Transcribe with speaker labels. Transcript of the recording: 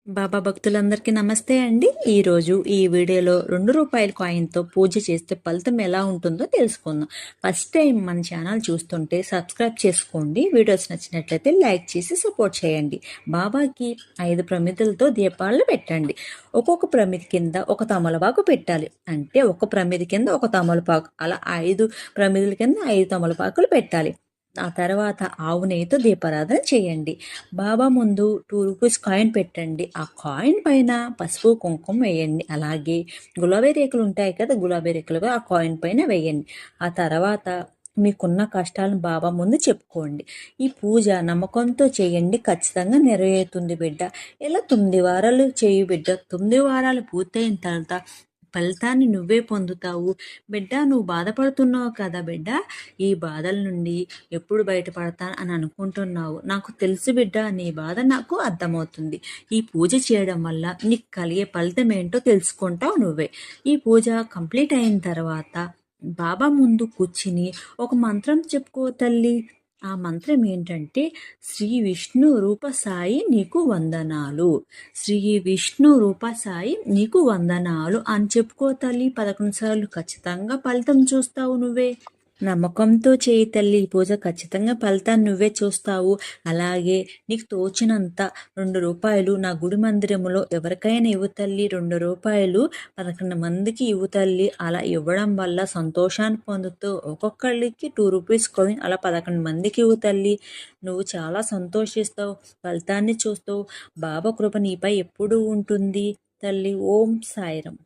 Speaker 1: బాబా భక్తులందరికీ నమస్తే అండి. ఈరోజు ఈ వీడియోలో రూ. 2 కాయిన్తో పూజ చేస్తే ఫలితం ఎలా ఉంటుందో తెలుసుకుందాం. ఫస్ట్ టైం మన ఛానల్ చూస్తుంటే సబ్స్క్రైబ్ చేసుకోండి. వీడియోస్ నచ్చినట్లయితే లైక్ చేసి సపోర్ట్ చేయండి. బాబాకి 5 ప్రమిదలతో దీపాలను పెట్టండి. ఒక్కొక్క ప్రమిది కింద ఒక తమలపాకు పెట్టాలి. అంటే ఒక ప్రమిది కింద ఒక తమలపాకు, అలా 5 ప్రమిదల కింద 5 తమలపాకులు పెట్టాలి. ఆ తర్వాత ఆవు నెయ్యితో దీపారాధన చేయండి. బాబా ముందు రూ. 2 కాయిన్ పెట్టండి. ఆ కాయిన్ పైన పసుపు కుంకుమ వేయండి. అలాగే గులాబీ రేకులు ఉంటాయి కదా, గులాబీ రేకులు ఆ కాయిన్ పైన వేయండి. ఆ తర్వాత మీకున్న కష్టాలను బాబా ముందు చెప్పుకోండి. ఈ పూజ నమ్మకంతో చేయండి, ఖచ్చితంగా నెరవేరుతుంది బిడ్డ. ఇలా 9 వారాలు చేయు బిడ్డ. 9 వారాలు పూర్తయిన తర్వాత ఫలితాన్ని నువ్వే పొందుతావు బిడ్డ. నువ్వు బాధపడుతున్నావు కదా బిడ్డ, ఈ బాధల నుండి ఎప్పుడు బయటపడతాను అని అనుకుంటున్నావు. నాకు తెలుసు బిడ్డ, నీ బాధ నాకు అర్థమవుతుంది. ఈ పూజ చేయడం వల్ల నీకు కలిగే ఫలితం ఏంటో తెలుసుకుంటావు నువ్వే. ఈ పూజ కంప్లీట్ అయిన తర్వాత బాబా ముందు కూర్చుని ఒక మంత్రం చెప్పుకో తల్లి. ఆ మంత్రం ఏంటంటే, శ్రీ విష్ణు రూప సాయి నీకు వందనాలు, శ్రీ విష్ణు రూప సాయి నీకు వందనాలు అని చెప్పుకో తల్లి. 11 సార్లు. ఖచ్చితంగా ఫలితం చూస్తావు నువ్వే. నమ్మకంతో చేయి తల్లి. ఈ పూజ ఖచ్చితంగా ఫలితాన్ని నువ్వే చూస్తావు. అలాగే నీకు తోచినంత రూ. 2 నా గుడి మందిరములో ఎవరికైనా ఇవ్వు తల్లి. రూ. 2 11 మందికి ఇవ్వు తల్లి. అలా ఇవ్వడం వల్ల సంతోషాన్ని పొందుతూ ఒక్కొక్కరికి రూ. 2 కాయిన్ అలా 11 మందికి ఇవ్వు తల్లి. నువ్వు చాలా సంతోషిస్తావు, ఫలితాన్ని చూస్తావు. బాబా కృప నీపై ఎప్పుడూ ఉంటుంది తల్లి. ఓం సాయిరం.